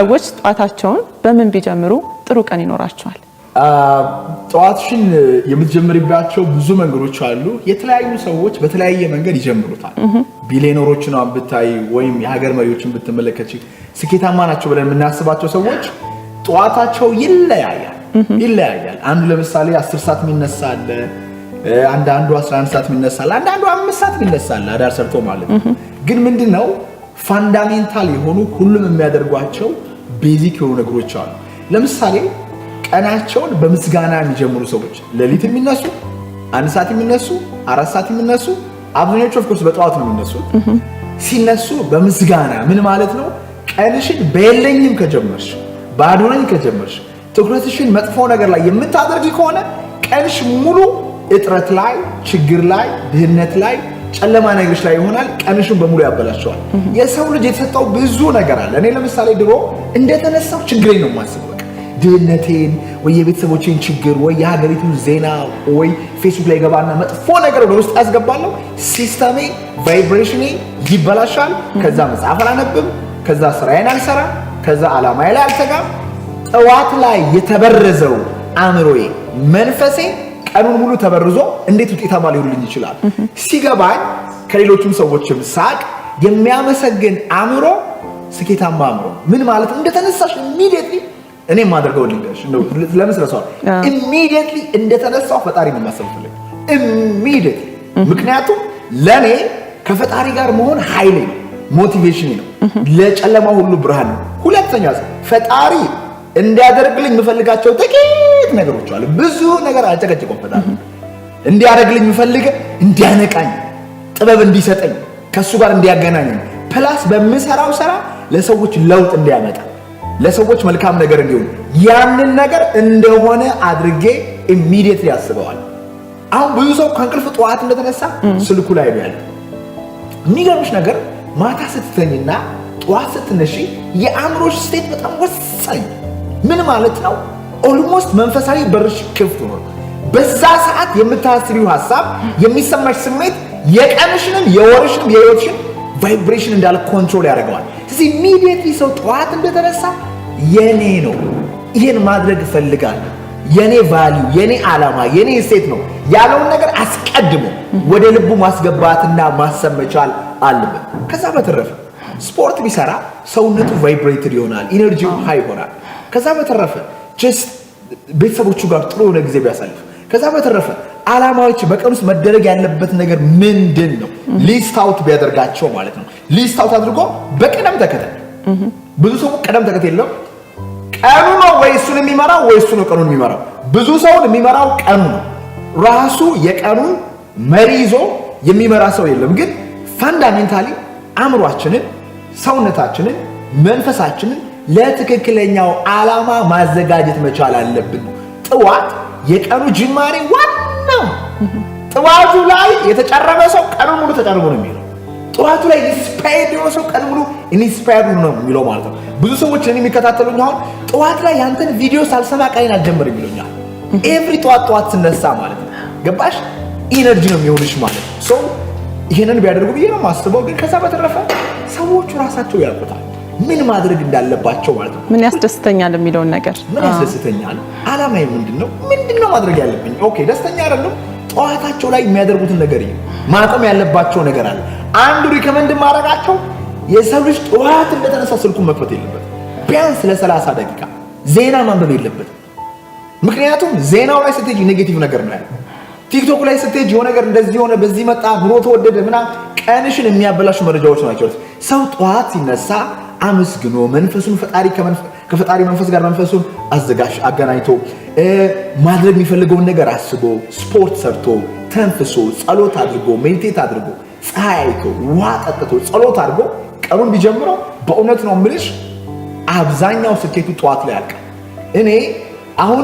ሰዎች ጧታቸውን በምን ቢጀምሩ ጥሩ ቀን ይኖራቸዋል? ጧትሽን የምትጀምሪባቸው ብዙ መንገዶች አሉ። የተለያዩ ሰዎች በተለያየ መንገድ ይጀምሩታል። ቢሊዮነሮችን ብታይ ወይም የሀገር መሪዎችን ብትመለከቺ ስኬታማ ናቸው ብለን የምናስባቸው ሰዎች ጧታቸው ይለያያል። አንዱ ለምሳሌ 10 ሰዓት የሚነሳ አለ፣ አንዳንዱ 11 ሰዓት የሚነሳ አለ፣ አንዳንዱ 5 ሰዓት የሚነሳ አለ፣ አዳር ሰርቶ ማለት ነው። ግን ምንድነው ፋንዳሜንታል የሆኑ ሁሉም የሚያደርጓቸው ቤዚክ የሆኑ ነገሮች አሉ። ለምሳሌ ቀናቸውን በምስጋና የሚጀምሩ ሰዎች ሌሊት የሚነሱ 1 ሰዓት የሚነሱ 4 ሰዓት የሚነሱ አብዛኞቹ ኦፍ ኮርስ በጠዋት ነው የሚነሱት። ሲነሱ በምስጋና ምን ማለት ነው? ቀንሽን በየለኝም ከጀመርሽ ባዶ ነኝ ከጀመርሽ ትኩረትሽን መጥፎ ነገር ላይ የምታደርጊ ከሆነ ቀንሽ ሙሉ እጥረት ላይ፣ ችግር ላይ፣ ድህነት ላይ፣ ጨለማ ነገሮች ላይ ይሆናል። ቀንሽን በሙሉ ያበላሸዋል። የሰው ልጅ የተሰጠው ብዙ ነገር አለ። እኔ ለምሳሌ ድሮ እንደተነሳው ችግሬን ነው የማስበው። ድህነቴን ወይ የቤተሰቦቼን ችግር ወይ የሀገሪቱን ዜና ወይ ፌስቡክ ላይ ገባና መጥፎ ነገር ወደ ውስጥ ያስገባለሁ። ሲስተሜ ቫይብሬሽኔ ይበላሻል። ከዛ መጽሐፍ አላነብም፣ ከዛ ስራዬን አልሰራም፣ ከዛ ዓላማዬ ላይ አልተጋም። ጠዋት ላይ የተበረዘው አእምሮዬ መንፈሴ ቀኑን ሙሉ ተበርዞ እንዴት ውጤታማ ሊሆንልኝ ይችላል? ሲገባኝ ከሌሎችም ሰዎችም ሳቅ የሚያመሰግን አእምሮ ስኬታማ አእምሮ ምን ማለት እንደተነሳሽ ኢሚዲየትሊ እኔ ማደርገው ልንገርሽ ነው። ለምን ስለሰው ኢሚዲየትሊ እንደተነሳው ፈጣሪ ነው ማሰብፈልግ ኢሚዲየትሊ። ምክንያቱም ለኔ ከፈጣሪ ጋር መሆን ኃይሌ ነው፣ ሞቲቬሽን ነው፣ ለጨለማ ሁሉ ብርሃን ነው። ሁለተኛ ፈጣሪ እንዲያደርግልኝ የምፈልጋቸው ጥቂት ነገሮች አሉ። ብዙ ነገር አልጨቀጨቀም። ፈጣሪ እንዲያደርግልኝ የምፈልገ እንዲያነቃኝ፣ ጥበብ እንዲሰጠኝ፣ ከሱ ጋር እንዲያገናኘኝ፣ ፕላስ በምሰራው ስራ ለሰዎች ለውጥ እንዲያመጣ፣ ለሰዎች መልካም ነገር እንዲሆን ያንን ነገር እንደሆነ አድርጌ ኢሚዲየትሊ ያስበዋል። አሁን ብዙ ሰው ከእንቅልፍ ጠዋት እንደተነሳ ስልኩ ላይ ነው ያለው። የሚገርምሽ ነገር ማታ ስትተኝና ጠዋት ስትነሺ የአእምሮሽ ስቴት በጣም ወሳኝ። ምን ማለት ነው? ኦልሞስት መንፈሳዊ በርሽ ክፍት ነው። በዛ ሰዓት የምታስቢው ሐሳብ፣ የሚሰማሽ ስሜት የቀንሽንም የወርሽንም የህይወትሽን ቫይብሬሽን እንዳለ ኮንትሮል ያደርገዋል። ስለዚህ ኢሚዲየትሊ ሰው ጠዋት እንደተነሳ የኔ ነው፣ ይሄን ማድረግ እፈልጋለሁ፣ የኔ ቫልዩ፣ የኔ ዓላማ፣ የኔ እሴት ነው ያለውን ነገር አስቀድሞ ወደ ልቡ ማስገባትና ማሰብ መቻል አለበት። ከዛ በተረፈ ስፖርት ቢሰራ ሰውነቱ ቫይብሬትድ ይሆናል፣ ኢነርጂው ሃይ ይሆናል። ከዛ በተረፈ ጀስት ቤተሰቦቹ ጋር ጥሩ የሆነ ጊዜ ቢያሳልፍ። ከዛ በተረፈ ዓላማዎች በቀን ውስጥ መደረግ ያለበት ነገር ምንድን ነው ሊስት አውት ቢያደርጋቸው ማለት ነው። ሊስት አውት አድርጎ በቅደም ተከተል። ብዙ ሰው ቅደም ተከተል የለውም። ቀኑ ነው ወይ እሱን የሚመራው ወይ እሱ ነው ቀኑን የሚመራው። ብዙ ሰውን የሚመራው ቀኑ ነው። ራሱ የቀኑን መሪ ይዞ የሚመራ ሰው የለም። ግን ፋንዳሜንታሊ አእምሯችንን፣ ሰውነታችንን፣ መንፈሳችንን ለትክክለኛው ዓላማ ማዘጋጀት መቻል አለብን። ጥዋት የቀኑ ጅማሬ ዋናው። ጥዋቱ ላይ የተጨረመ ሰው ቀኑን ሙሉ ተጨርቦ ነው የሚለው። ጥዋቱ ላይ ኢንስፓየርድ የሆነ ሰው ቀኑን ሙሉ ኢንስፓየርድ ነው የሚለው ማለት ነው። ብዙ ሰዎች እኔ የሚከታተሉኝ አሁን ጥዋት ላይ ያንተን ቪዲዮ ሳልሰማ ቀኔን አልጀምርም ይሉኛል። ኤቭሪ ጥዋት ስነሳ ማለት ነው። ገባሽ? ኢነርጂ ነው የሚሆንሽ ማለት ነው። ሰው ይሄንን ቢያደርጉ ብዬ ነው የማስበው። ግን ከዛ በተረፈ ሰዎቹ ራሳቸው ያውቁታል ምን ማድረግ እንዳለባቸው ማለት ነው። ምን ያስደስተኛል የሚለውን ነገር ምን ያስደስተኛል፣ ዓላማዬ ምንድነው ማድረግ ያለብኝ። ኦኬ ደስተኛ አይደለም፣ ጠዋታቸው ላይ የሚያደርጉትን ነገር ማቆም ያለባቸው ነገር አለ። አንዱ ሪከመንድ ማድረጋቸው የሰው ልጅ ጠዋት እንደተነሳ ስልኩን መክፈት የለበትም። ቢያንስ ለ30 ደቂቃ ዜና ማንበብ የለበትም። ምክንያቱም ዜናው ላይ ስትሄጂ ኔጌቲቭ ነገር ነው ያለው። ቲክቶክ ላይ ስትሄጂ የሆነ ነገር እንደዚህ ሆነ፣ በዚህ መጣ፣ ኑሮ ተወደደ ምናምን ቀንሽን የሚያበላሹ መረጃዎች ናቸው። ሰው ጠዋት ሲነሳ አመስግኖ መንፈሱን ከፈጣሪ መንፈስ ጋር መንፈሱን አገናኝቶ ማድረግ የሚፈልገውን ነገር አስቦ ስፖርት ሰርቶ ተንፍሶ ጸሎት አድርጎ ሜዲቴት አድርጎ ፀሐይ አይቶ ውሃ ጠጥቶ ጸሎት አድርጎ ቀኑን ቢጀምረው በእውነት ነው የምልሽ አብዛኛው ስኬቱ ጠዋት ላይ ያልቃል። እኔ አሁን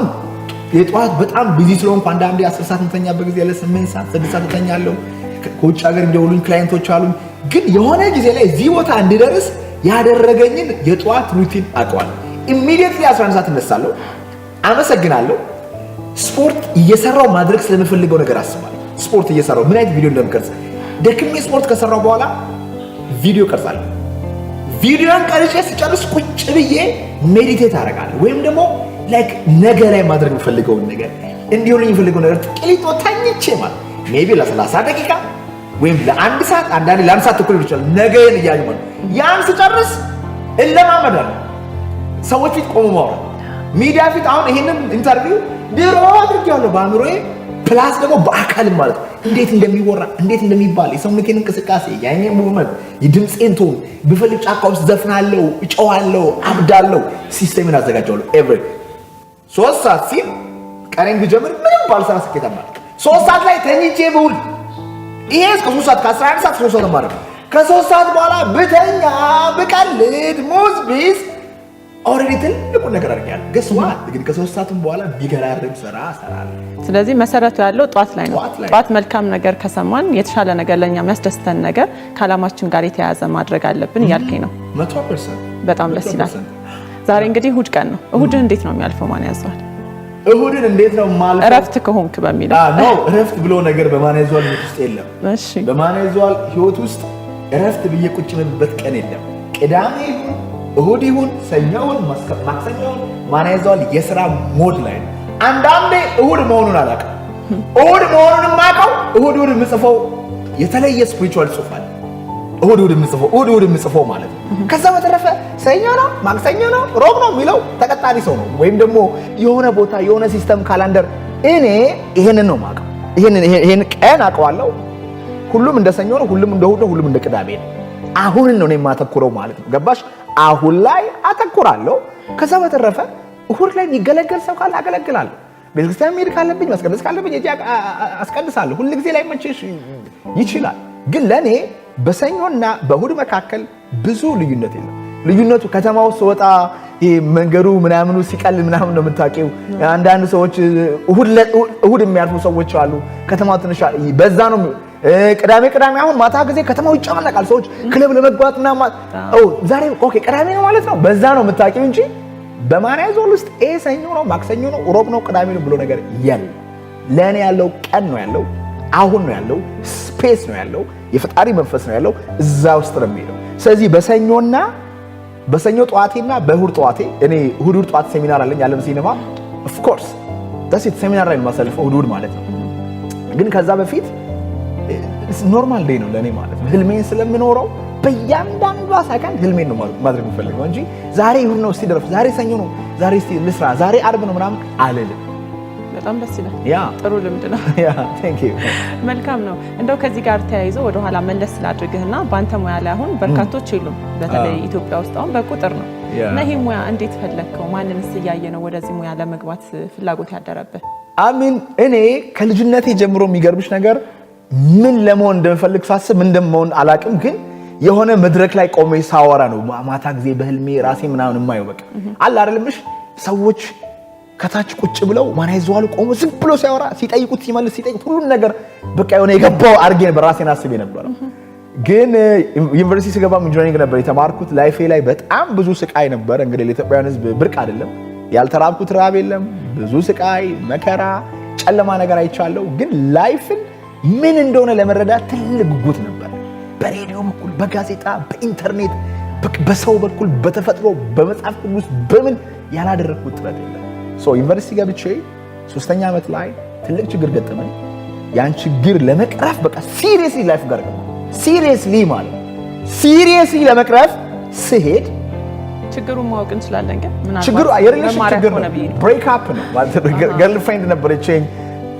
የጠዋት በጣም ቢዚ ስለሆንኩ አንዳንዴ 10 ሰዓት እንተኛበት ጊዜ ያለ 8 ሰዓት 6 ሰዓት እንተኛለሁ። ከውጭ ሀገር እንደውሉኝ ክላይንቶች አሉኝ። ግን የሆነ ጊዜ ላይ እዚህ ቦታ እንድደርስ ያደረገኝን የጠዋት ሩቲን አውቀዋለሁ። ኢሚዲየትሊ 11 ሰዓት እነሳለሁ፣ አመሰግናለሁ። ስፖርት እየሰራው ማድረግ ስለምፈልገው ነገር አስባለሁ። ስፖርት እየሰራው ምን አይነት ቪዲዮ እንደምቀርጽ ደክሜ ስፖርት ከሰራው በኋላ ቪዲዮ ቀርጻለሁ። ቪዲዮን ቀርጬ ስጨርስ ቁጭ ብዬ ሜዲቴት አደርጋለሁ ወይም ደግሞ ላይክ ነገ ላይ ማድረግ የምፈልገውን ነገር እንዲሆንልኝ የምፈልገው ነገር ጥቂት ተኝቼ ማለት ሜቢ ለ30 ደቂቃ ወይም ለ1 ሰዓት አንዳንዴ ለ1 ሰዓት ተኩል ይችላል ነገን እያዩ ማለት ያን ስጨርስ እለማመዳለሁ። ሰዎች ፊት ቆሞ ማውራት ሚዲያ ፊት አሁን ይሄንን ኢንተርቪው ድሮ አድርጌያለሁ በአእምሮዬ ፕላስ ደግሞ በአካልም ማለት እንዴት እንደሚወራ እንዴት እንደሚባል የሰውነቴን እንቅስቃሴ የአይኔን ሙቭመንት የድምፄን ቶን ብፈልግ ጫካ ውስጥ ዘፍናለሁ፣ እጨዋለሁ፣ አብዳለሁ። ሲስተምን አዘጋጃለሁ። ኤቭሪ 3 ሰዓት ሲል ቀኔን ብጀምር ምንም ባልሰራ ስኬታማ 3 ሰዓት ላይ ተኝቼ ብውል ይሄ እስከ 3 ሰዓት ከ11 ሰዓት 3 ሰዓት ማለት ከ3 ሰዓት በኋላ ብተኛ ብቀልድ ሙዝ ቢስ ኦልሬዲ ትልቁ ነገር አድርጌያለሁ። ገስ ዋት ግን ከ3 ሰዓትም በኋላ ቢገራርም ስራ እሰራለሁ። ስለዚህ መሰረቱ ያለው ጧት ላይ ነው። ጧት መልካም ነገር ከሰማን የተሻለ ነገር ለኛ የሚያስደስተን ነገር ከዓላማችን ጋር የተያያዘ ማድረግ አለብን እያልከኝ ነው። 100% በጣም ደስ ይላል። ዛሬ እንግዲህ እሑድ ቀን ነው። እሑድን እንዴት ነው የሚያልፈው? ማን ያዘዋል? እሑድን እንዴት ነው ማልፈው? እረፍት ከሆንክ በሚለው ነው። እረፍት ብሎ ነገር በማን ያዘዋል ህይወት ውስጥ የለም። እሺ፣ በማን ያዘዋል ህይወት ውስጥ እረፍት ብዬ ቁጭ የምልበት ቀን የለም። ቅዳሜ ይሁን እሑድ ይሁን ሰኞ ይሁን ማክሰኞ ይሁን ማን ያዘዋል የሥራ ሞድ ላይ ነው። አንዳንዴ እሑድ መሆኑን አላውቅም። እሑድ መሆኑን የማውቀው እሑድ የምጽፈው የተለየ ስፒሪቹዋል ጽሑፍ አለ። እሑድ የምጽፈው ማለት ነው። ከዛ በተረፈ ሰኞ ነው ማክሰኞ ነው ሮብ ነው የሚለው ተቀጣሪ ሰው ነው ወይም ደግሞ የሆነ ቦታ የሆነ ሲስተም ካላንደር። እኔ ይሄንን ነው የማውቀው። ይሄን ቀን አውቀዋለሁ። ሁሉም እንደ ሰኞ ነው፣ ሁሉም እንደ እሑድ ነው፣ ሁሉም እንደ ቅዳሜ ነው። አሁን ነው የማተኩረው ማለት ነው። ገባሽ? አሁን ላይ አተኩራለሁ። ከዛ በተረፈ እሑድ ላይ የሚገለገል ሰው ካለ አገለግላለሁ። ቤተክርስቲያን መሄድ ካለብኝ ማስቀደስ ካለብኝ እጄ አስቀድሳለሁ። ሁሉ ጊዜ ላይ መቼሽ ይችላል። ግን ለኔ በሰኞና በእሑድ መካከል ብዙ ልዩነት የለም። ልዩነቱ ከተማ ውስጥ ወጣ መንገዱ ምናምኑ ሲቀል ምናምን ነው የምታውቂው። አንዳንድ ሰዎች እሑድ የሚያርፉ ሰዎች አሉ። ከተማው ትንሽ በዛ ነው። ቅዳሜ አሁን ማታ ጊዜ ከተማው ይጨናነቃል። ሰዎች ክለብ ለመግባት ምናምን ዛሬ ኦኬ ቅዳሜ ነው ማለት ነው። በዛ ነው የምታውቂው እንጂ በማን ያዘዋል ውስጥ ሰኞ ነው ማክሰኞ ነው ሮብ ነው ቅዳሜ ነው ብሎ ነገር የለም። ለኔ ያለው ቀን ነው ያለው፣ አሁን ነው ያለው፣ ስፔስ ነው ያለው፣ የፈጣሪ መንፈስ ነው ያለው። እዛ ውስጥ ነው የሚሄደው። ስለዚህ በሰኞ ጠዋቴና በእሑድ ጠዋቴ እኔ እሑድ ጠዋት ሴሚናር አለኝ ዓለም ሲኒማ ኦፍ ኮርስ ዳሴት ሴሚናር ላይ ማሳልፈው እሑድ ማለት ነው። ግን ከዛ በፊት ኖርማል ዴይ ነው ለኔ ማለት ነው። ህልሜን ስለምኖረው በእያንዳንዷ ሰከንድ ህልሜን ነው ማድረግ የምፈልገው እንጂ ዛሬ እሑድ ነው እስቲ ደረፍ፣ ዛሬ ሰኞ ነው፣ ዛሬ እስቲ ልስራ፣ ዛሬ ዓርብ ነው ምናምን አልልም። በጣም ደስ ይላል። ያ ጥሩ ልምድ ነው። ያ ቴንክ ዩ። መልካም ነው። እንደው ከዚህ ጋር ተያይዞ ወደ ኋላ መለስ ስላድርግህና በአንተ ሙያ ላይ አሁን በርካቶች የሉም፣ በተለይ ኢትዮጵያ ውስጥ አሁን በቁጥር ነው እና ይሄ ሙያ እንዴት ፈለግከው? ማንንስ እያየ ነው ወደዚህ ሙያ ለመግባት ፍላጎት ያደረብህ? አሚን እኔ ከልጅነቴ ጀምሮ የሚገርምሽ ነገር ምን ለመሆን እንደምፈልግ ሳስብ ምን እንደምሆን አላውቅም፣ ግን የሆነ መድረክ ላይ ቆሜ ሳወራ ነው ማታ ጊዜ በህልሜ ራሴ ምናምን የማየው። በቃ አለ አይደልምሽ ሰዎች ከታች ቁጭ ብለው ማን ያዘዋል ቆሞ ዝም ብሎ ሲያወራ ሲጠይቁት ሲመልስ ሲጠይቁት ሁሉን ነገር በቃ የሆነ የገባው አድርጌ ነበር ራሴን አስቤ ነበር። ግን ዩኒቨርሲቲ ስገባ ኢንጂነሪንግ ነበር የተማርኩት። ላይፌ ላይ በጣም ብዙ ስቃይ ነበር። እንግዲህ ለኢትዮጵያውያን ሕዝብ ብርቅ አይደለም። ያልተራብኩት ራብ የለም። ብዙ ስቃይ፣ መከራ፣ ጨለማ ነገር አይቻለሁ። ግን ላይፍን ምን እንደሆነ ለመረዳት ትልቅ ጉጉት ነበር። በሬዲዮ በኩል፣ በጋዜጣ፣ በኢንተርኔት፣ በሰው በኩል፣ በተፈጥሮ፣ በመጽሐፍ ቅዱስ በምን ያላደረኩት ጥረት የለም። ዩኒቨርሲቲ ገብቼ 3ኛ ዓመት ላይ ትልቅ ችግር ገጠመኝ። ያን ችግር ለመቅረፍ በቃ ሲሪየስሊ ላይፍ ጋር ሲሪየስሊ ለመቅረፍ ስሄድ ችግሩን ማወቅ እንችላለን። ግን ምን አለ ችግሩ ችግር ነው። ብሬክ አፕ ነው ማለት ገርል ፍሬንድ ነበረችኝ።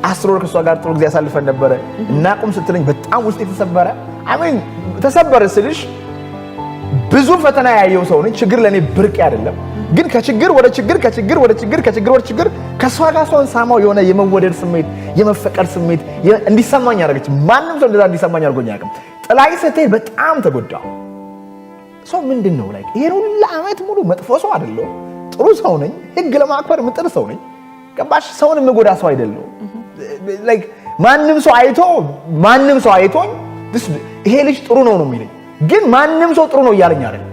10 ወር ከሷ ጋር ጥሩ ጊዜ አሳልፈን ነበረ እና ቁም ስትለኝ በጣም ውስጥ የተሰበረ አሜን ተሰበረ ስልሽ ብዙ ፈተና ያየው ሰው ነኝ። ችግር ለኔ ብርቅ አይደለም። ግን ከችግር ወደ ችግር ከሷ ጋር ሰውን ሳማው የሆነ የመወደድ ስሜት የመፈቀር ስሜት እንዲሰማኝ ያደረገች። ማንም ሰው እንደዛ እንዲሰማኝ አድርጎኝ አያውቅም። ጥላይ ስትሄድ በጣም ተጎዳሁ። ሰው ምንድነው ላይ ይሄን ሁሉ ዓመት ሙሉ መጥፎ ሰው አይደለሁ፣ ጥሩ ሰው ነኝ። ህግ ለማክበር ምጥር ሰው ነኝ። ገባሽ? ሰውን የምጎዳ ሰው አይደለሁ። ላይክ ማንም ሰው አይቶኝ ይሄ ልጅ ጥሩ ነው የሚለኝ፣ ግን ማንም ሰው ጥሩ ነው እያለኝ አይደለም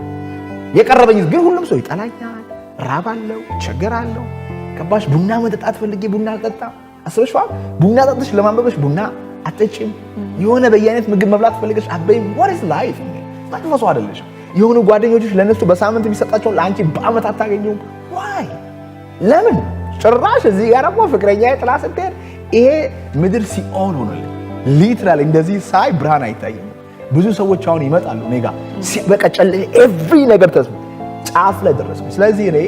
የቀረበኝ። ግን ሁሉም ሰው ይጠላኛል፣ ራባለሁ፣ ቸገራለሁ። ገባሽ? ቡና መጠጣት ፈልጌ ቡና አልጠጣም። አስበሽዋል? ቡና ጠጥተሽ ለማንበብሽ ቡና አትጠጪም። የሆነ በየአይነት ምግብ መብላት ፈልገሽ አትበይም። what is life? መጥፎ ሰው አይደለሽም። የሆኑ ጓደኞችሽ ለነሱ በሳምንት የሚሰጣቸው ለአንቺ በአመት አታገኘውም። ዋይ ለምን? ጭራሽ እዚህ ጋር ደግሞ ፍቅረኛ ጥላ ስትሄድ ይሄ ምድር ሲኦል ሆነልኝ። ሊትራሊ እንደዚህ ሳይ ብርሃን አይታየኝም። ብዙ ሰዎች አሁን ይመጣሉ ኔጋ በቃ ኤቭሪ ነገር ተስፋ ጫፍ ላይ ደረስኩ። ስለዚህ እኔ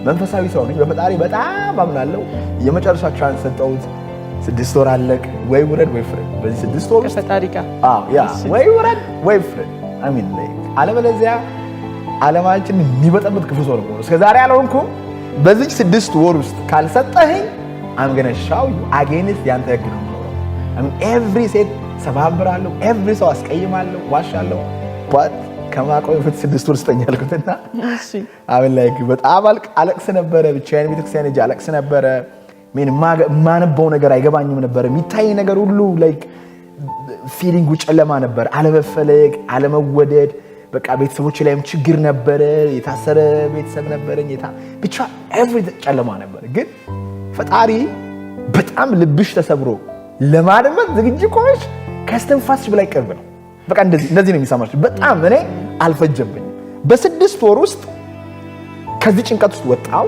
መንፈሳዊ ሰው ነኝ። በፈጣሪ በጣም አምናለሁ። የመጨረሻ ቻንስ ሰጠሁት። 6 ወር አለቅ ወይ ውረድ ወይ ፍረድ። በዚህ 6 ወር ከፈጣሪ ጋር ወይ ውረድ ወይ ፍረድ። አሚን ላይ አለበለዚያ ዓለማችን የሚበጠበት ክፉ ሰው ነው። እስከዛሬ አልሆንኩም። በዚህ 6 ወር ውስጥ ካልሰጠኸኝ I'm going to show you against ያንተ ህግ ነው የምኖረው። ኤቭሪ ሴት ሰባብራለሁ፣ ኤቭሪ ሰው አስቀይማለሁ፣ ዋሻለሁ። ባት ከማቆም ፍት 6 ወር ስጠኝ አልኩትና አሁን ላይ በጣም አለቅስ ነበረ። ብቻዬን ቤተክርስቲያን ሄጄ አለቅስ ነበረ። ምን ማነበው ነገር አይገባኝም ነበር። የሚታይ ነገር ሁሉ ላይክ ፊሊንጉ ጨለማ ነበር። አለመፈለግ፣ አለመወደድ፣ በቃ ቤተሰቦች ላይም ችግር ነበረ። የታሰረ ቤተሰብ ነበረኝ። ብቻ ኤቭሪ ጨለማ ነበር። ግን ፈጣሪ በጣም ልብሽ ተሰብሮ ለማድመጥ ዝግጁ ቆመሽ ከስተንፋስሽ በላይ ቅርብ ነው። በቃ እንደዚህ ነው የሚሰማሽ። በጣም እኔ አልፈጀብኝም። በ6 ወር ውስጥ ከዚህ ጭንቀት ውስጥ ወጣው።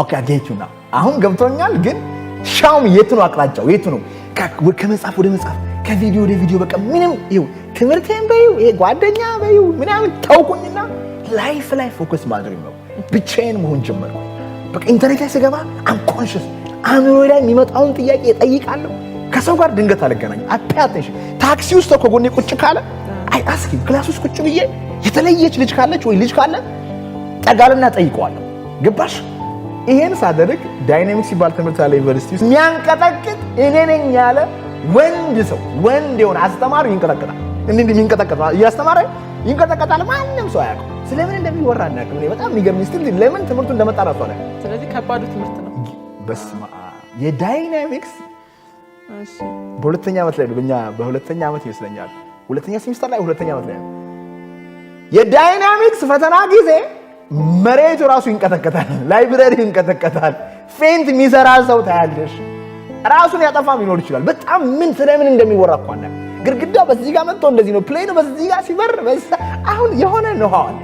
ኦኬ አጌቹና አሁን ገብቶኛል። ግን ሻውም የት ነው አቅጣጫው? የት ነው ከመጽሐፍ ወደ መጽሐፍ ከቪዲዮ ወደ ቪዲዮ በቃ ምንም ይኸው ትምህርቴን በይው ይሄ ጓደኛ በይው ምናምን ተውኩኝና ላይፍ ላይ ፎከስ ማድረግ ነው። ብቻዬን መሆን ጀመርኩ። በቃ ኢንተርኔት ላይ ስገባ አንኮንሽስ አእምሮ ላይ የሚመጣውን ጥያቄ እጠይቃለሁ። ከሰው ጋር ድንገት አልገናኝ አፓያተሽ ታክሲ ውስጥ ከጎኔ ቁጭ ካለ አይ አስኪም ክላስ ውስጥ ቁጭ ብዬ የተለየች ልጅ ካለች ወይ ልጅ ካለ ጠጋልና ጠይቀዋለሁ። ገባሽ? ይሄን ሳደርግ ዳይናሚክስ ሲባል ትምህርት አለ ዩኒቨርሲቲ ውስጥ የሚያንቀጠቅጥ እኔ ነኝ ያለ ወንድ ሰው ወንድ የሆነ አስተማሪ ይንቀጠቀጣል። እንዴ የሚንቀጠቀጥ ያስተማረ ይንቀጠቀጣል። ማንም ሰው አያውቅም። ስለምን እንደሚወራ እናውቅም። እኔ በጣም የሚገርም ስቲል ለምን ትምህርቱ እንደመጣ ራሱ አለ። ስለዚህ ከባዱ ትምህርት ነው። በስመ አብ የዳይናሚክስ በሁለተኛ ዓመት ላይ በእኛ በሁለተኛ ዓመት ይመስለኛል ሁለተኛ ሴሚስተር ላይ ሁለተኛ ዓመት ላይ የዳይናሚክስ ፈተና ጊዜ መሬቱ ራሱ ይንቀጠቀጣል። ላይብረሪ ይንቀጠቀጣል። ፌንት የሚሰራ ሰው ታያለሽ። ራሱን ያጠፋም ሊኖር ይችላል። በጣም ምን ስለምን እንደሚወራ እኮ አለ። ግድግዳው በዚህ ጋር መጥቶ እንደዚህ ነው፣ ፕሌኑ በዚህ ጋር ሲበር አሁን የሆነ ነው አለ።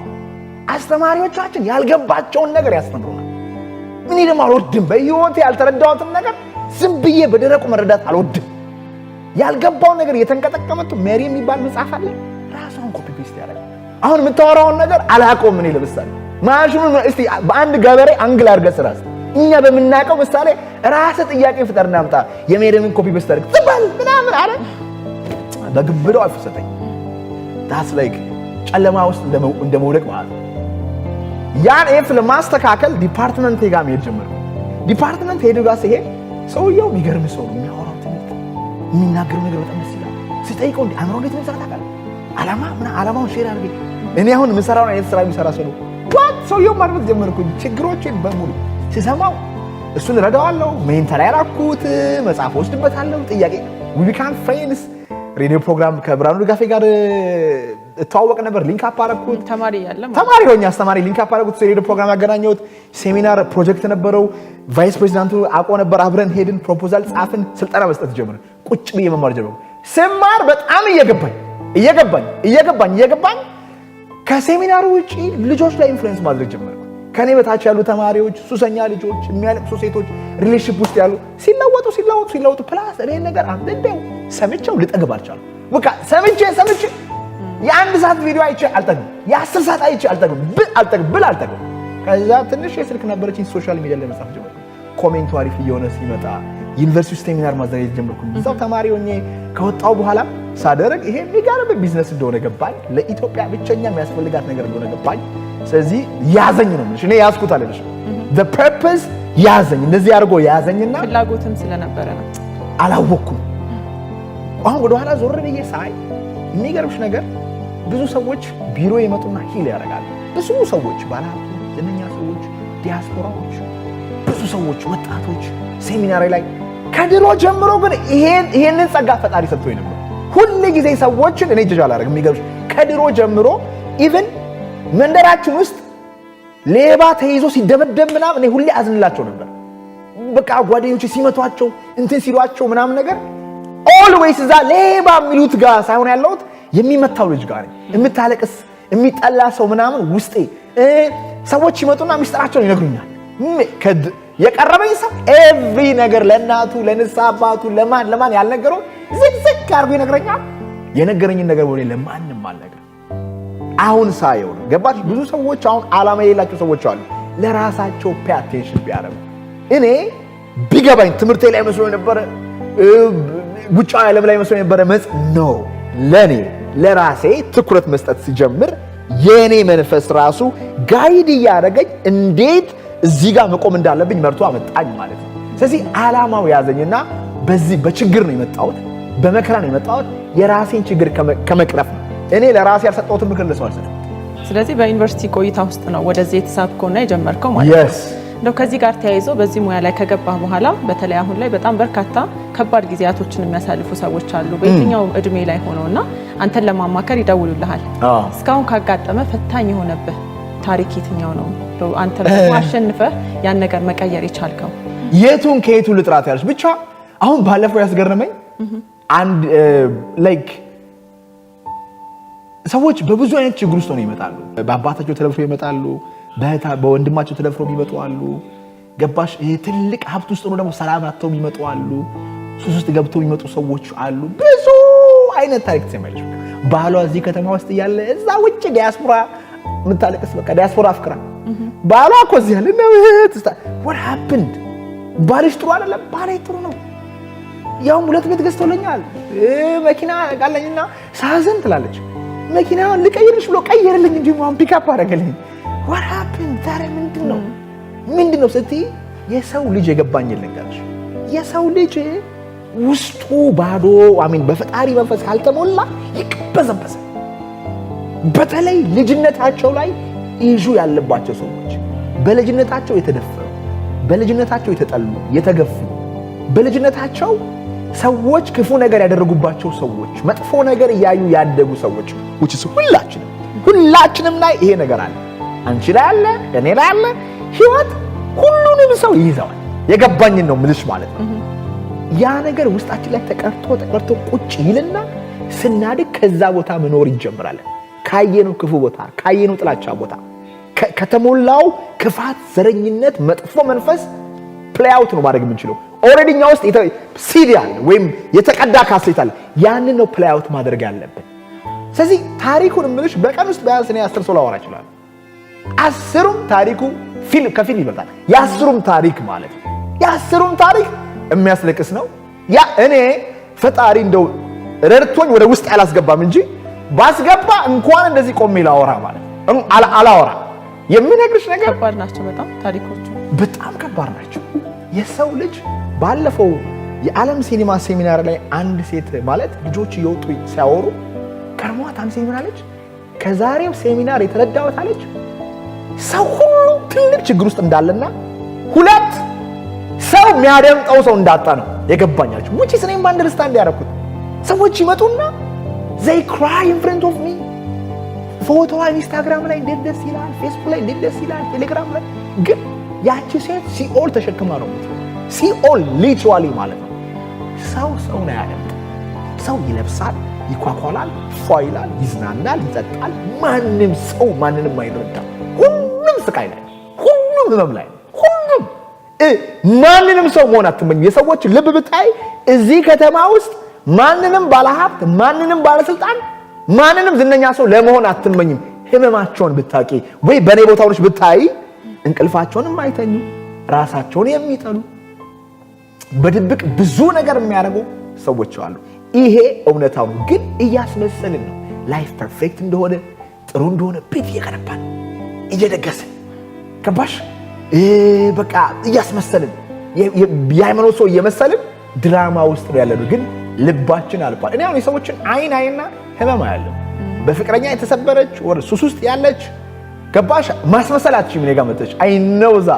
አስተማሪዎቻችን ያልገባቸውን ነገር ያስተምሩናል። ምን ይደም አልወድም። በህይወቴ ያልተረዳሁትን ነገር ዝም ብዬ በደረቁ መረዳት አልወድም። ያልገባውን ነገር የተንቀጠቀመጡ ሜሪ የሚባል መጽሐፍ አለ። ራሱን ኮፒ ፔስት ያደርጋል። አሁን የምታወራውን ነገር አላውቀውም። እኔ ለምሳሌ ማሽኑን እስቲ በአንድ ገበሬ አንግል አድርገህ ስራ። እኛ በምናውቀው ምሳሌ ራስህ ጥያቄ ፍጠርና አምጣ። የሜሪን ኮፒ ፔስት አድርግ ትባል ምናምን አለ። በግብዳው አፍሰተኝ ዳስ ላይክ ጨለማ ውስጥ እንደመውደቅ ማለት ነው። ያን ኤፍ ለማስተካከል ዲፓርትመንት ጋር መሄድ ጀመርኩ። ዲፓርትመንት ሄዶ ጋር ሲሄድ ሰውየው የሚገርም ሰው ነው። የሚያወራው ትምህርት የሚናገረው ነገር በጣም ደስ ይላል። ሲጠይቀው እንዴ አምሮ እንዴት መስራት አቃለ ዓላማውን ሼር አድርጌ እኔ አሁን የምሰራውን አይነት ስራ የሚሰራ ሰው ነው። ሰውየው ማድረግ ጀመርኩ። ችግሮቼን በሙሉ ሲሰማው እሱን ረዳዋለሁ። ሜንታል ያራኩት መጽሐፍ ወስድበታለሁ። ጥያቄ we become friends። ሬዲዮ ፕሮግራም ከብርሃኑ ድጋፌ ጋር እተዋወቅ ነበር። ሊንክ አፕ አደረኩት። ተማሪ ሆኜ አስተማሪ ሊንክ አፕ አደረኩት። ሬዲዮ ፕሮግራም ያገናኘሁት ሴሚናር ፕሮጀክት ነበረው። ቫይስ ፕሬዚዳንቱ አቆ ነበር። አብረን ሄድን፣ ፕሮፖዛል ጻፍን፣ ስልጠና መስጠት ጀመርን። ቁጭ ብዬ መማር ጀመርኩ። ስማር በጣም እየገባኝ ከሴሚናሩ ውጪ ልጆች ላይ ኢንፍሉዌንስ ማድረግ ጀመርኩ። ከኔ በታች ያሉ ተማሪዎች፣ ሱሰኛ ልጆች፣ የሚያለቅሱ ሴቶች፣ ሪሌሽንሺፕ ውስጥ ያሉ ሲለወጡ ፕላስ እኔ ነገር አንደው ሰምቼው ልጠግብ አልቻልኩም። በቃ ሰምቼ የአንድ ሰዓት ቪዲዮ አይቼ አልጠግብም። የ10 ሰዓት አይቼ አልጠግብም። ከዛ ትንሽ የስልክ ነበረችኝ። ሶሻል ሚዲያ ላይ መጻፍ ጀመርኩ። ኮሜንቱ አሪፍ እየሆነ ሲመጣ ዩኒቨርሲቲ ሴሚናር ማዘጋጀት ጀመርኩ። እዛው ተማሪ ሆኜ ከወጣው በኋላ ሳደርግ ይሄ የሚገርም ቢዝነስ እንደሆነ ገባኝ። ለኢትዮጵያ ብቸኛ የሚያስፈልጋት ነገር እንደሆነ ገባኝ። ስለዚህ ያዘኝ ነው እኔ ያዝኩት አለሽ the purpose ያዘኝ። እንደዚህ አድርጎ ያዘኝና ፍላጎትም ስለነበረ ነው። አላወኩም። አሁን ወደ ኋላ ዞር ብዬ ሳይ የሚገርምሽ ነገር ብዙ ሰዎች ቢሮ ይመጡና ሂል ያደርጋሉ። ብዙ ሰዎች ባለሀብቶች፣ ዝነኛ ሰዎች፣ ዲያስፖራዎች፣ ብዙ ሰዎች፣ ወጣቶች ሴሚናር ላይ ከድሮ ጀምሮ ግን ይሄንን ጸጋ ፈጣሪ ሰጥቶኝ ነበር። ሁሉ ጊዜ ሰዎችን እኔ ጀጃ አላደርግም። የሚገርምሽ ከድሮ ጀምሮ ኢቭን መንደራችን ውስጥ ሌባ ተይዞ ሲደበደብ ምናምን እኔ ሁሌ አዝንላቸው ነበር። በቃ ጓደኞቼ ሲመቷቸው እንትን ሲሏቸው ምናምን ነገር ኦልዌይስ እዛ ሌባ የሚሉት ጋር ሳይሆን ያለሁት የሚመታው ልጅ ጋር ነኝ። የምታለቅስ የሚጠላ ሰው ምናምን ውስጤ ሰዎች ይመጡና ሚስጥራቸውን ይነግሩኛል። የቀረበኝ ሰው ኤቭሪ ነገር ለእናቱ ለንስሐ አባቱ ለማን ያልነገረው ዝግዝግ አድርጎ ይነግረኛል። የነገረኝን ነገር ወደ ለማንም አልነገርም። አሁን ሳየው ነው ገባሽ? ብዙ ሰዎች አሁን ዓላማ የሌላቸው ሰዎች አሉ። ለራሳቸው ፔይ አቴንሽን ቢያደርጉ እኔ ቢገባኝ ትምህርቴ ላይ መስሎ ነበር፣ ውጫዊ ዓለም ላይ መስሎ ነበር። ነው ለኔ ለራሴ ትኩረት መስጠት ሲጀምር የኔ መንፈስ ራሱ ጋይድ ያደረገኝ እንዴት እዚህ ጋር መቆም እንዳለብኝ መርቶ አመጣኝ ማለት ነው። ስለዚህ ዓላማው ያዘኝና በዚህ በችግር ነው የመጣሁት፣ በመከራ ነው የመጣሁት። የራሴን ችግር ከመቅረፍ ነው። እኔ ለራሴ ያልሰጠሁትን ምክር ለሰው አልሰጠም። ስለዚህ በዩኒቨርሲቲ ቆይታ ውስጥ ነው ወደዚህ የተሳብከውና የጀመርከው ማለት ነው። እንደው ከዚህ ጋር ተያይዞ በዚህ ሙያ ላይ ከገባህ በኋላ በተለይ አሁን ላይ በጣም በርካታ ከባድ ጊዜያቶችን የሚያሳልፉ ሰዎች አሉ በየትኛውም እድሜ ላይ ሆነውና አንተን ለማማከር ይደውሉልሃል። እስካሁን ካጋጠመ ፈታኝ የሆነብህ ታሪክ የትኛው ነው? አንተ አሸንፈህ ያን ነገር መቀየር የቻልከው የቱን ከየቱ ልጥራት ያለሽ? ብቻ አሁን ባለፈው ያስገረመኝ አንድ ላይክ ሰዎች በብዙ አይነት ችግር ውስጥ ነው ይመጣሉ። በአባታቸው ተደፍረው ይመጣሉ፣ በወንድማቸው ተደፍረው ይመጡ አሉ። ገባሽ? ትልቅ ሀብት ውስጥ ነው ደግሞ ሰላም አጥተው ይመጡ አሉ። ሱስ ውስጥ ገብተው ይመጡ ሰዎች አሉ። ብዙ አይነት ታሪክ ትሰማለሽ። ባሏ እዚህ ከተማ ውስጥ እያለ እዛ ውጭ ዲያስፖራ ምታለቅስ በቃ ዲያስፖራ አፍቅራ ባሏ እኮ እዚህ ያለ ነው። what happened? ባልሽ ጥሩ አይደለም? ባሌ ጥሩ ነው። ያውም 2 ቤት ገዝቶልኛል፣ መኪና አለኝና ሳዘን ትላለች። መኪናውን ልቀይርሽ ብሎ ቀየረልኝ እንጂ ማን ፒካፕ አደረገልኝ። what happened? ዛሬ ምንድነው ስትይ የሰው ልጅ የገባኝ ልንገርሽ፣ የሰው ልጅ ውስጡ ባዶ በፈጣሪ መንፈስ ካልተሞላ ይቀበዘበዛል። በተለይ ልጅነታቸው ላይ ኢሹ ያለባቸው ሰዎች፣ በልጅነታቸው የተደፈሩ፣ በልጅነታቸው የተጠሉ፣ የተገፉ፣ በልጅነታቸው ሰዎች ክፉ ነገር ያደረጉባቸው ሰዎች፣ መጥፎ ነገር እያዩ ያደጉ ሰዎች ሁላችንም ላይ ይሄ ነገር አለ። አንቺ ላይ አለ፣ እኔ ላይ አለ። ህይወት ሁሉንም ሰው ይይዛል። የገባኝን ነው ምልሽ ማለት ነው። ያ ነገር ውስጣችን ላይ ተቀርቶ ቁጭ ይልና ስናድግ ከዛ ቦታ መኖር ይጀምራል። ካየነው ክፉ ቦታ፣ ካየነው ጥላቻ ቦታ፣ ከተሞላው ክፋት፣ ዘረኝነት፣ መጥፎ መንፈስ ፕሌይ አውት ነው ማድረግ የምንችለው። ኦልሬዲ እኛ ውስጥ ሲዲ አለ ወይም የተቀዳ ካሴት አለ። ያንን ነው ፕሌይ አውት ማድረግ ያለብን። ስለዚህ ታሪኩን ምንሽ በቀን ውስጥ ቢያንስ እኔ 10 ሰው ላወራ እችላለሁ። 10ሩም ታሪኩ ከፊልም ይበልጣል። የ10ሩም ታሪክ ማለት ነው። የ10ሩም ታሪክ የሚያስለቅስ ነው። ያ እኔ ፈጣሪ እንደው ረድቶኝ ወደ ውስጥ ያላስገባም እንጂ ባስገባ እንኳን እንደዚህ ቆሜ ላወራ ማለት ነው አላወራ። የምነግርሽ ነገር ከባድ ናቸው። በጣም ታሪኮቹ በጣም ከባድ ናቸው። የሰው ልጅ ባለፈው የዓለም ሲኒማ ሴሚናር ላይ አንድ ሴት ማለት ልጆች እየወጡ ሲያወሩ ከርሟት አንድ ሴሚናር አለች። ከዛሬው ሴሚናር የተረዳሁት አለች ሰው ሁሉ ትልቅ ችግር ውስጥ እንዳለና 2 ሰው የሚያደምጠው ሰው እንዳጣ ነው የገባኛለች። which is እኔም አንደርስታንድ ያደረኩት ሰዎች ይመጡና they cry in front of me። ፎቶዋ ኢንስታግራም ላይ እንዴት ደስ ይላል፣ ፌስቡክ ላይ እንዴት ደስ ይላል፣ ቴሌግራም ላይ ግን ያቺ ሴት ሲኦል ተሸክማ ነው። ሲኦል ሊትራሊ ማለት ነው። ሰው ነው ያደምጥ። ሰው ይለብሳል፣ ይኳኳላል፣ ፏ ይላል፣ ይዝናናል፣ ይጠጣል። ማንም ሰው ማንንም አይረዳም። ሁሉም ስቃይ ላይ፣ ሁሉም ህመም ላይ፣ ሁሉም ማንንም ሰው መሆን አትመኝ። የሰዎች ልብ ብታይ እዚህ ከተማ ውስጥ ማንንም ባለሀብት፣ ማንንም ባለስልጣን፣ ማንንም ዝነኛ ሰው ለመሆን አትመኝም። ህመማቸውን ብታቂ ወይ በኔ ቦታዎች ብታይ እንቅልፋቸውንም አይተኙ፣ ራሳቸውን የሚጠሉ በድብቅ ብዙ ነገር የሚያደርጉ ሰዎች አሉ። ይሄ እውነታው ነው። ግን እያስመሰልን ነው ላይፍ ፐርፌክት እንደሆነ ጥሩ እንደሆነ ቤት እየገነባን እየደገስን ገባሽ? በቃ እያስመሰልን የሃይማኖት ሰው እየመሰልን ድራማ ውስጥ ነው ያለነው። ግን ልባችን አልቋል። እኔ አሁን የሰዎችን አይና ህመም ያለው በፍቅረኛ የተሰበረች ወር ሱስ ውስጥ ያለች ገባሽ? ማስመሰላችሁ ምን ጋር መጥተሽ አይ ነው ዛ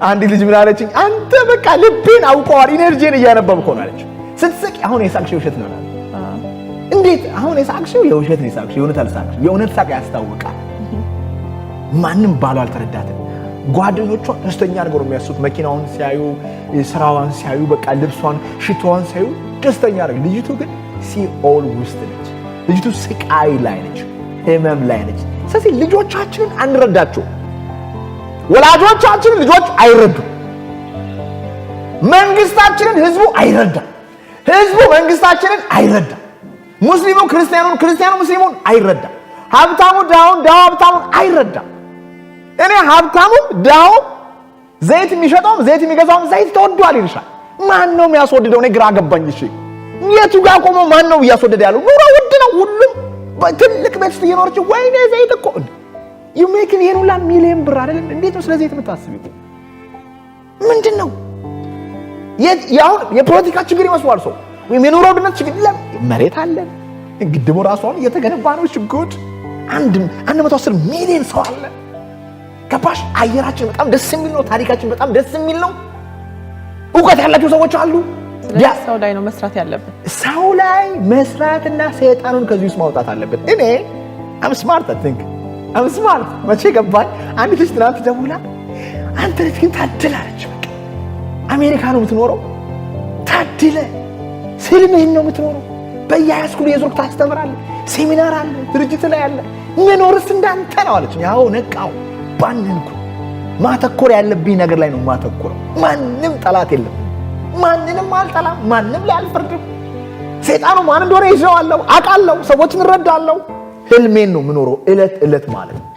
አንድ ልጅ ምን አለችኝ፣ አንተ በቃ ልቤን አውቀዋል ኢነርጂን እያነበብኩ ነው አለች። ስትስቅ አሁን የሳቅሽው ውሸት ነው አለ። እንዴት አሁን የሳቅሽው የውሸት ነው የሳቅሽው? የእውነት አልሳቅሽም። የእውነት ሳቅ ያስታውቃል። ማንም ባሉ አልተረዳትም። ጓደኞቿ ደስተኛ ነገር የሚያስቡት መኪናውን ሲያዩ፣ ስራዋን ሲያዩ፣ በቃ ልብሷን ሽቶዋን ሲያዩ ደስተኛ ነገር። ልጅቱ ግን ሲኦል ውስጥ ነች። ልጅቱ ስቃይ ላይ ነች፣ ህመም ላይ ነች። ስለዚህ ልጆቻችንን አንረዳቸው። ወላጆቻችንን ልጆች አይረዱም። መንግስታችንን ህዝቡ አይረዳም። ህዝቡ መንግስታችንን አይረዳም። ሙስሊሙ ክርስቲያኑን፣ ክርስቲያኑ ሙስሊሙን አይረዳም። ሀብታሙ ዳውን፣ ዳው ሀብታሙን አይረዳም። እኔ ሀብታሙ ዳው ዘይት የሚሸጠውም ዘይት የሚገዛውም ዘይት ተወዷል ይልሻል። ማን ነው የሚያስወድደው? እኔ ግራ ገባኝ። እሺ የቱ ጋር ቆሞ ማን ነው እያስወደደ ያለው? ኑሮ ውድ ነው። ሁሉም በትልቅ ቤት ውስጥ እየኖረች ወይኔ ዘይት እኮ ይሜክን ይሄን ሁላ ሚሊዮን ብር አይደለም። እንዴት ነው ስለዚህ የምታስቢው? ምንድነው? ያው የፖለቲካ ችግር ይመስላል ሰው ወይም የኑሮ ውድነት ችግር መሬት አለ ግድቡ ራሱን እየተገነባ ነው። ሽጉድ 110 ሚሊዮን ሰው አለ። ገባሽ? አየራችን በጣም ደስ የሚል ነው። ታሪካችን በጣም ደስ የሚል ነው። እውቀት ያላቸው ሰዎች አሉ። ሰው ላይ ነው መስራት ያለብን። ሰው ላይ መስራትና ሰይጣኑን ከዚህ ውስጥ ማውጣት አለብን። እኔ I'm smart I think I'm smart መቼ ገባኝ? አንድ ልጅ ትናንት ደውላ አንተ ልጅ ግን ታድላለች። በቃ አሜሪካ ነው የምትኖረው። ታድለ ስልምህን ነው የምትኖረው። በየሃይስኩሉ የዞርክ ታስተምራለህ። ሴሚናር አለ፣ ድርጅት ላይ አለ። መኖርስ እንዳንተ ነው አለች። ያው ነቃው ባንንኩ ማተኮር ያለብኝ ነገር ላይ ነው ማተኮረው። ማንም ጠላት የለም። ማንንም አልጠላም። ማንም ላይ አልፈርድም። ሰይጣኑ ማን እንደሆነ ይዘዋለሁ፣ አውቃለሁ፣ ሰዎችን እረዳለሁ። ህልሜን ነው የምኖረው እለት እለት ማለት ነው።